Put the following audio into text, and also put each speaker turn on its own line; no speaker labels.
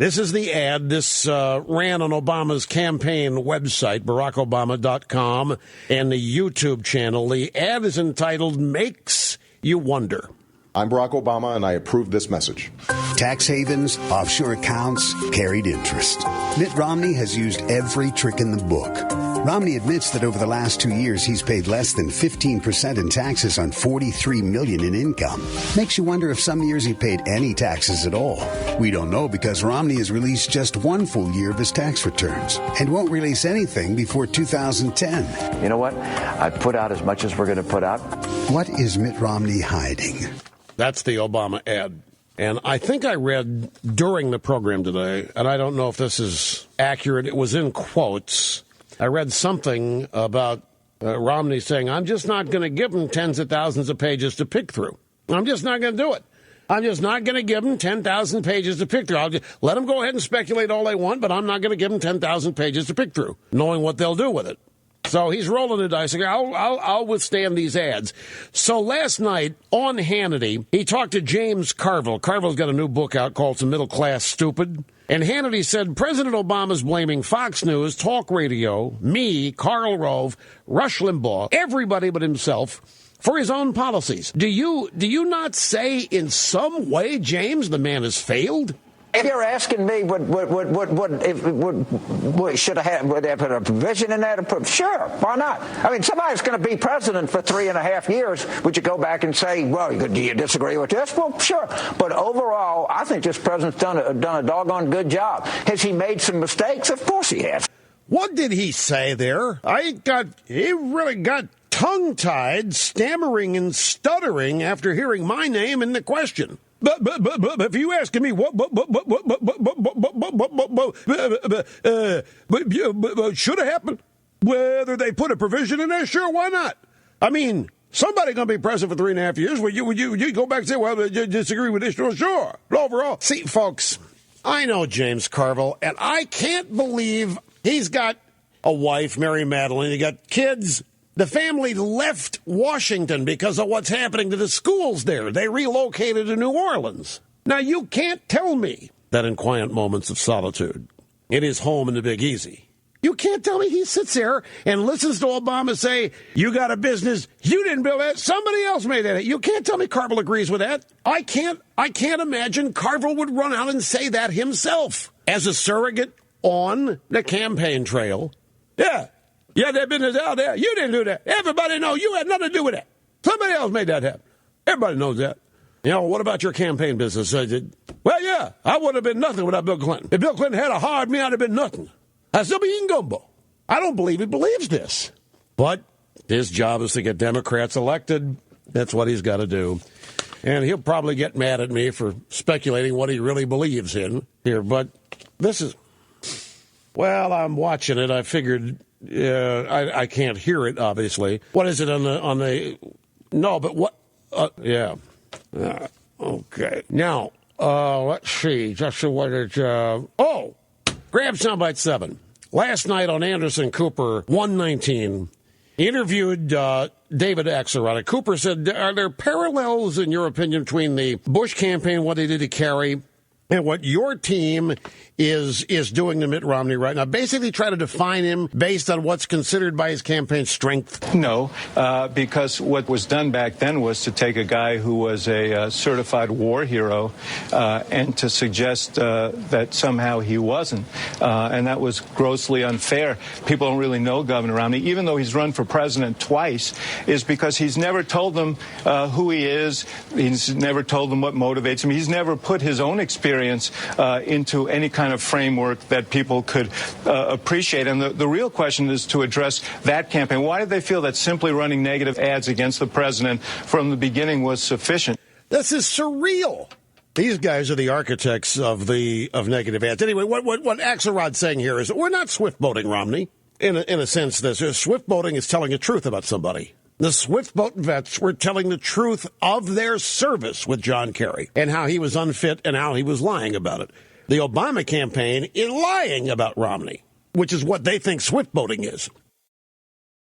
This is the ad. This ran on Obama's campaign website, barackobama.com, and the YouTube channel. The ad is entitled, Makes You Wonder.
I'm Barack Obama, and I approve this message.
Tax havens, offshore accounts, carried interest. Mitt Romney has used every trick in the book. Romney admits that over the last 2 years, he's paid less than 15% in taxes on $43 million in income. Makes you wonder if some years he paid any taxes at all. We don't know because Romney has released just one full year of his tax returns and won't release anything before 2010.
You know what? I put out as much as we're going to put out.
What is Mitt Romney hiding?
That's the Obama ad. And I think I read during the program today, and I don't know if this is accurate, it was in quotes. I read something about Romney saying, I'm just not going to give him tens of thousands of pages to pick through. I'm just not going to do it. I'm just not going to give them 10,000 pages to pick through. I'll just let them go ahead and speculate all they want, but I'm not going to give them 10,000 pages to pick through, knowing what they'll do with it. So he's rolling the dice. I'll withstand these ads. So last night on Hannity, he talked to James Carville. Carville's got a new book out called Some Middle Class Stupid. And Hannity said President Obama's blaming Fox News, talk radio, me, Karl Rove, Rush Limbaugh, everybody but himself, for his own policies. Do you not say in some way, James, the man has failed?
If you're asking me what should I have, would I put a provision in that? Sure, why not? I mean, somebody's going to be president for 3.5 years. Would you go back and say, well, do you disagree with this? Well, sure. But overall, I think this president's done a doggone good job. Has he made some mistakes? Of course he has.
What did he say there? He really got tongue-tied, stammering and stuttering after hearing my name in the question. But if you asking me what should have happened, whether they put a provision in there, sure, why not? I mean, somebody going to be president for 3.5 years. Would you go back and say, well, you disagree with this? Sure. But overall, see, folks, I know James Carville, and I can't believe he's got a wife, Mary Madeline. He got kids. The family left Washington because of what's happening to the schools there. They relocated to New Orleans. Now, you can't tell me that in quiet moments of solitude, in his home in the Big Easy, you can't tell me he sits there and listens to Obama say, you got a business, you didn't build that, somebody else made that. You can't tell me Carville agrees with that. I can't imagine Carville would run out and say that himself as a surrogate on the campaign trail. Yeah, that business out there. You didn't do that. Everybody knows you had nothing to do with that. Somebody else made that happen. Everybody knows that. You know, what about your campaign business? Well, yeah, I would have been nothing without Bill Clinton. If Bill Clinton had hired me, I'd have been nothing. I'd still be eating gumbo. I don't believe he believes this. But his job is to get Democrats elected. That's what he's got to do. And he'll probably get mad at me for speculating what he really believes in here. But this is, well, I'm watching it. I figured... I can't hear it, obviously. What is it on the no, but what, okay. Now, let's see, just what it's, grab soundbite 7. Last night on Anderson Cooper 119, he interviewed David Axelrod. Cooper said, are there parallels, in your opinion, between the Bush campaign, what they did to Kerry, and what your team is doing to Mitt Romney right now? Basically try to define him based on what's considered by his campaign strength?
No, because what was done back then was to take a guy who was a certified war hero and to suggest that somehow he wasn't. And that was grossly unfair. People don't really know Governor Romney, even though he's run for president twice, is because he's never told them who he is. He's never told them what motivates him. He's never put his own experience into any kind of framework that people could appreciate. And the real question is to address that campaign. Why did they feel that simply running negative ads against the president from the beginning was sufficient?
This is surreal. These guys are the architects of negative ads. Anyway, what Axelrod's saying here is that we're not swift-boating Romney. In a sense, this swift-boating is telling the truth about somebody. The swift-boat vets were telling the truth of their service with John Kerry and how he was unfit and how he was lying about it. The Obama campaign is lying about Romney, which is what they think swift-boating is.